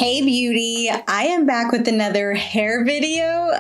Hey beauty, I am back with another hair video.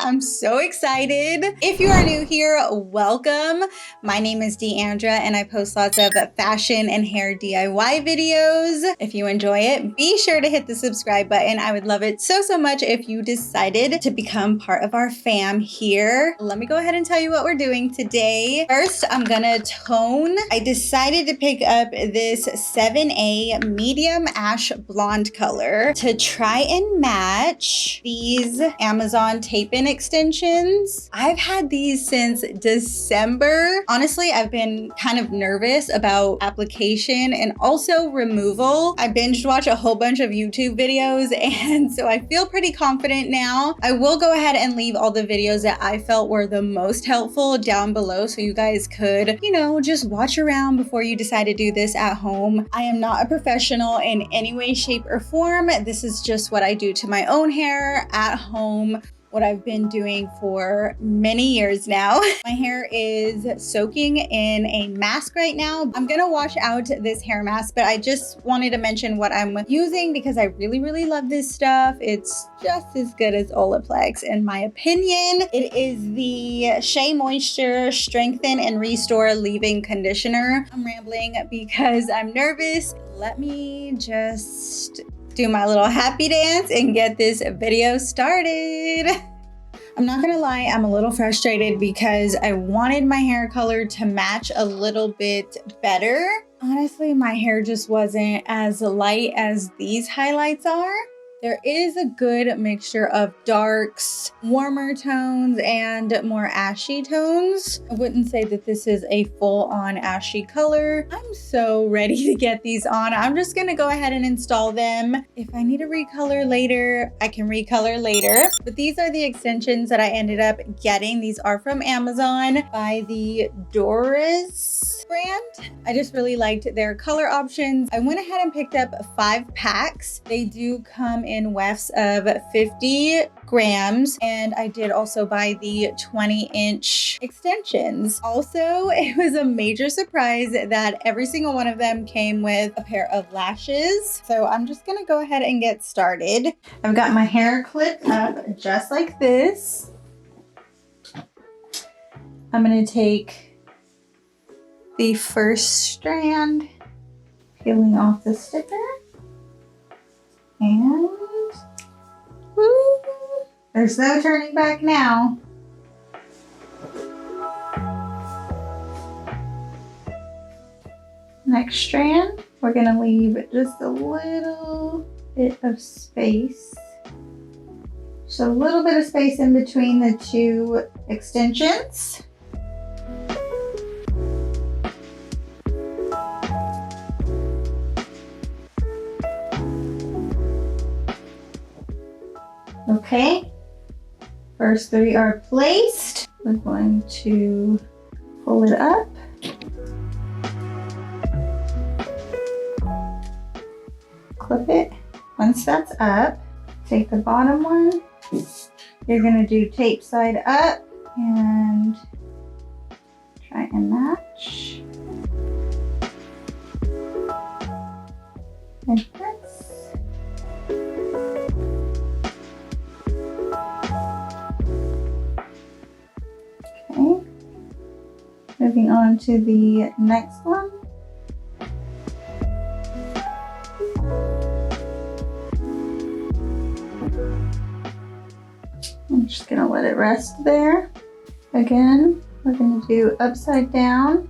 I'm so excited. If you are new here, welcome. My name is Deandra and I post lots of fashion and hair DIY videos. If you enjoy it, be sure to hit the subscribe button. I would love it so much if you decided to become part of our fam here. Let me go ahead and tell you what we're doing today. First, I'm gonna tone. I decided to pick up this 7A medium ash blonde color to try and match these Amazon tape-in extensions. I've had these since December. Honestly, I've been kind of nervous about application and also removal. I binge watch a whole bunch of YouTube videos, and so I feel pretty confident now. I will go ahead and leave all the videos that I felt were the most helpful down below so you guys could, just watch around before you decide to do this at home. I am not a professional in any way, shape, or form. This is just what I do to my own hair at home, what I've been doing for many years now. My hair is soaking in a mask right now. I'm gonna wash out this hair mask, but I just wanted to mention what I'm using because I really love this stuff. It's just as good as Olaplex in my opinion. It is the Shea Moisture Strengthen and Restore Leave-In Conditioner. I'm rambling because I'm nervous. Let me just do my little happy dance and get this video started. I'm not gonna lie, I'm a little frustrated because I wanted my hair color to match a little bit better. Honestly, my hair just wasn't as light as these highlights are. There is a good mixture of darks, warmer tones, and more ashy tones. I wouldn't say that this is a full-on ashy color. I'm so ready to get these on. I'm just gonna go ahead and install them. If I need to recolor later, I can recolor later. But these are the extensions that I ended up getting. These are from Amazon by the Doris brand. I just really liked their color options. I went ahead and picked up 5 packs. They do come in wefts of 50 grams, and I did also buy the 20-inch extensions. Also, it was a major surprise that every single one of them came with a pair of lashes. So I'm just gonna go ahead and get started. I've got my hair clipped up just like this. I'm gonna take the first strand, peeling off the sticker, and woo, there's no turning back now. Next strand, we're gonna leave just a little bit of space. Just a little bit of space in between the 2 extensions. Okay, first 3 are placed. We're going to pull it up. Clip it. Once that's up, take the bottom one. You're gonna do tape side up and try and match. Like this. Okay, moving on to the next one. I'm just gonna let it rest there. Again, we're gonna do upside down.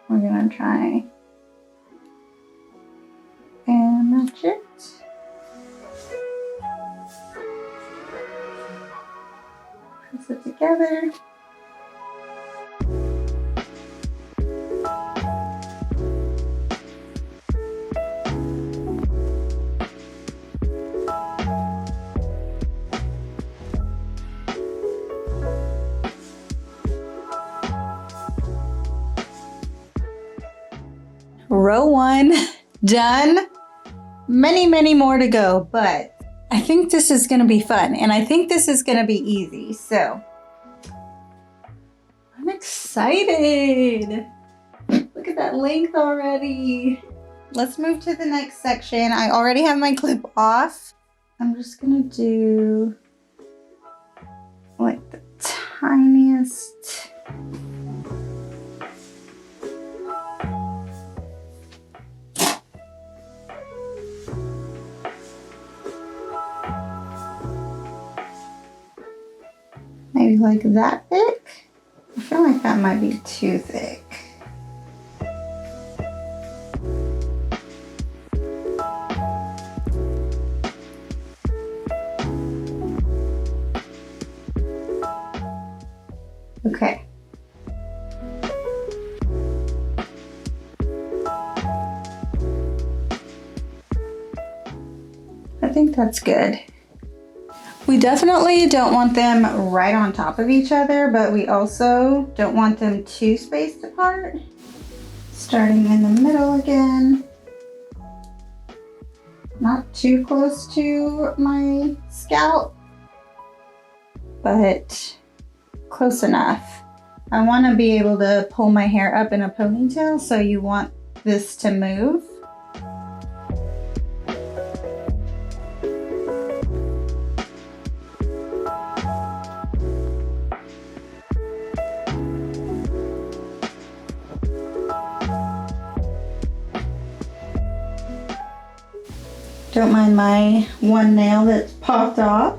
We're gonna try and match it. Press it together. Row 1 done. Many more to go, but I think this is gonna be fun and I think this is gonna be easy. So I'm excited. Look at that length already. let's move to the next section. I already have my clip off. I'm just gonna do like the tiniest. Maybe like that thick. I feel like that might be too thick. Okay. I think that's good. We definitely don't want them right on top of each other, but we also don't want them too spaced apart. Starting in the middle again. Not too close to my scalp, but close enough. I want to be able to pull my hair up in a ponytail, so you want this to move. Don't mind my one nail that's popped off.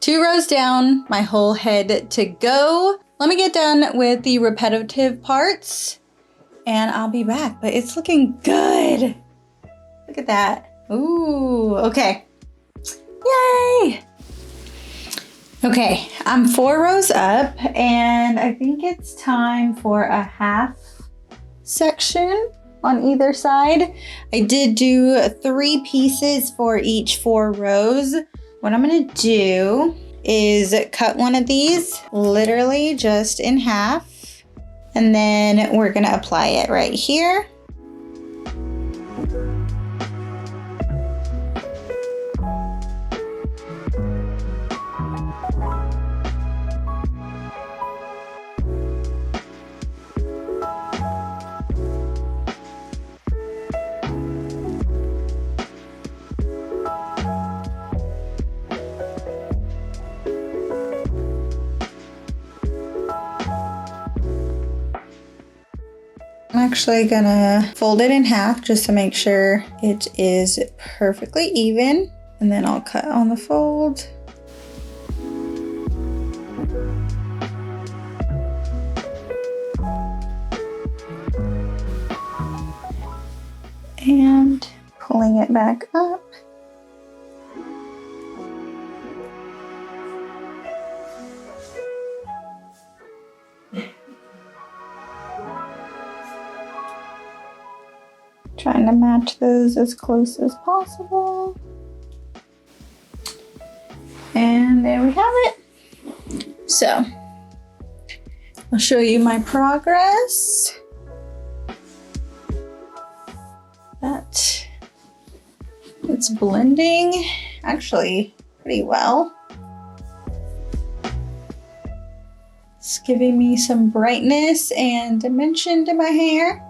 Two rows down, my whole head to go. Let me get done with the repetitive parts and I'll be back, but it's looking good. Look at that. Ooh, okay. Yay! Okay, I'm 4 rows up and I think it's time for a half section on either side. I did do 3 pieces for each 4 rows. What I'm gonna do is cut one of these literally just in half, and then we're gonna apply it right here. I'm actually gonna fold it in half just to make sure it is perfectly even, and then I'll cut on the fold. And pulling it back up. Trying to match those as close as possible. And there we have it. So, I'll show you my progress. That it's blending actually pretty well. It's giving me some brightness and dimension to my hair.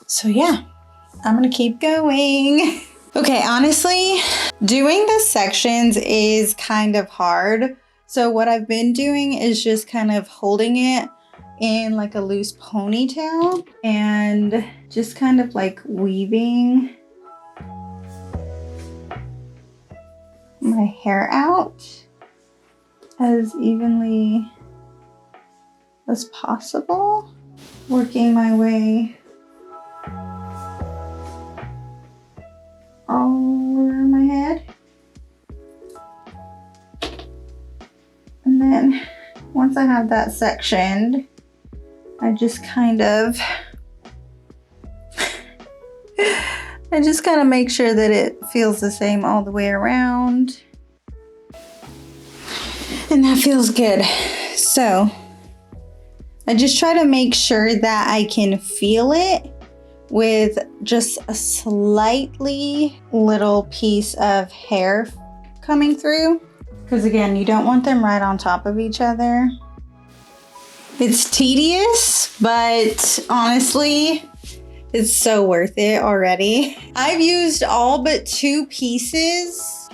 So yeah, I'm gonna keep going. Okay, honestly, doing the sections is kind of hard. So what I've been doing is just kind of holding it in like a loose ponytail and just kind of like weaving my hair out as evenly as possible, working my way all around my head. And then once I have that sectioned, I just kind of make sure that it feels the same all the way around. And that feels good. So I just try to make sure that I can feel it with just a slightly little piece of hair coming through. Because again, you don't want them right on top of each other. It's tedious, but honestly, it's so worth it already. I've used all but 2 pieces.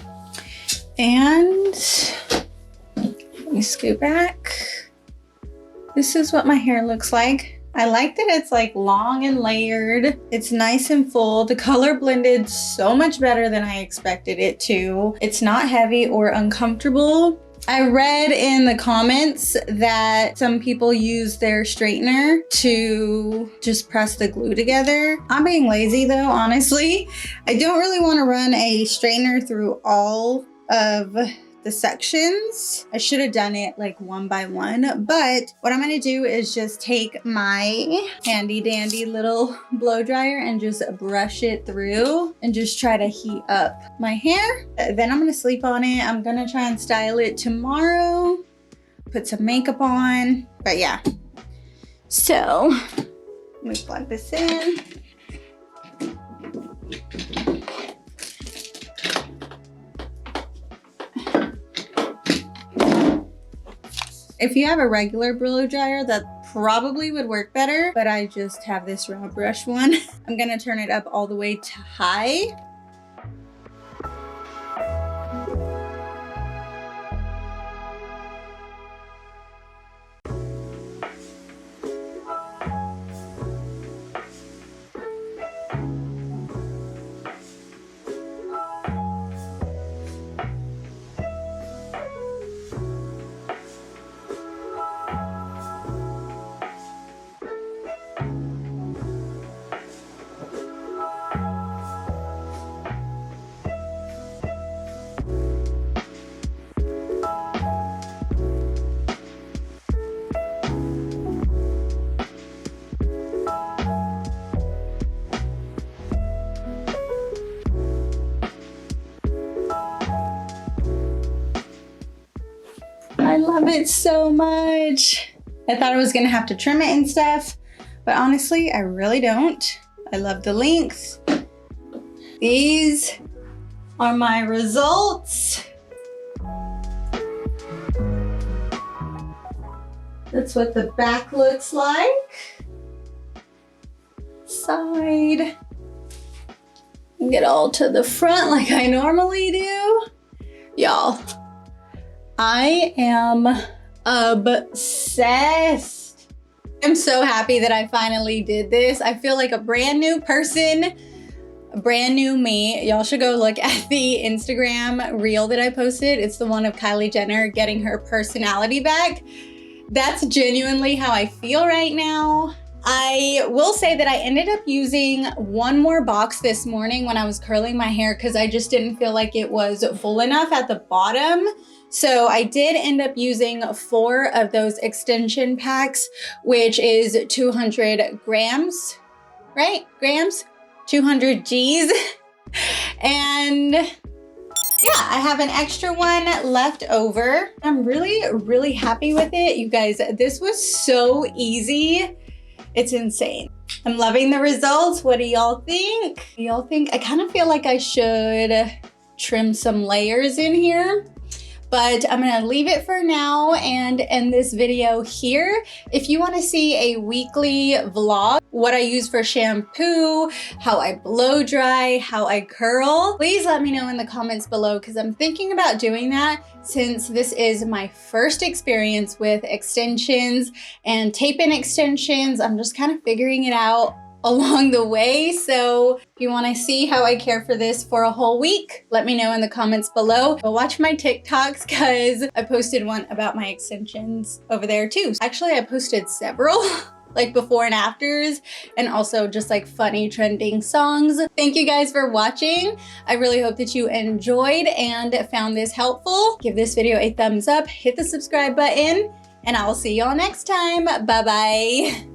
And let me scoot back. This is what my hair looks like. I like that it's like long and layered. It's nice and full. The color blended so much better than I expected it to. It's not heavy or uncomfortable. I read in the comments that some people use their straightener to just press the glue together. I'm being lazy though, honestly. I don't really want to run a straightener through all of the sections. I should have done it like one by one, but what I'm gonna do is just take my handy dandy little blow dryer and just brush it through and just try to heat up my hair. Then I'm gonna sleep on it. I'm gonna try and style it tomorrow, put some makeup on, but yeah. So let me plug this in. If you have a regular blow dryer, that probably would work better, but I just have this round brush one. I'm gonna turn it up all the way to high. I love it so much. I thought I was gonna have to trim it and stuff, but honestly, I really don't. I love the length. These are my results. That's what the back looks like. Side. Get all to the front like I normally do. Y'all, I am obsessed. I'm so happy that I finally did this. I feel like a brand new person, a brand new me. Y'all should go look at the Instagram reel that I posted. It's the one of Kylie Jenner getting her personality back. That's genuinely how I feel right now. I will say that I ended up using one more box this morning when I was curling my hair because I just didn't feel like it was full enough at the bottom. So I did end up using 4 of those extension packs, which is 200 grams, right? Grams? 200 Gs. And yeah, I have an extra one left over. I'm really happy with it. You guys, this was so easy. It's insane. I'm loving the results. What do y'all think? Do y'all think? I kind of feel like I should trim some layers in here. but I'm gonna leave it for now and end this video here. If you wanna see a weekly vlog, what I use for shampoo, how I blow dry, how I curl, please let me know in the comments below because I'm thinking about doing that since this is my first experience with extensions and tape-in extensions. I'm just kind of figuring it out along the way. So if you want to see how I care for this for a whole week, let me know in the comments below. But watch my TikToks because I posted one about my extensions over there too. Actually, I posted several like before and afters, and also just like funny trending songs. Thank you guys for watching. I really hope that you enjoyed and found this helpful. Give this video a thumbs up, hit the subscribe button, and I'll see y'all next time. Bye-bye.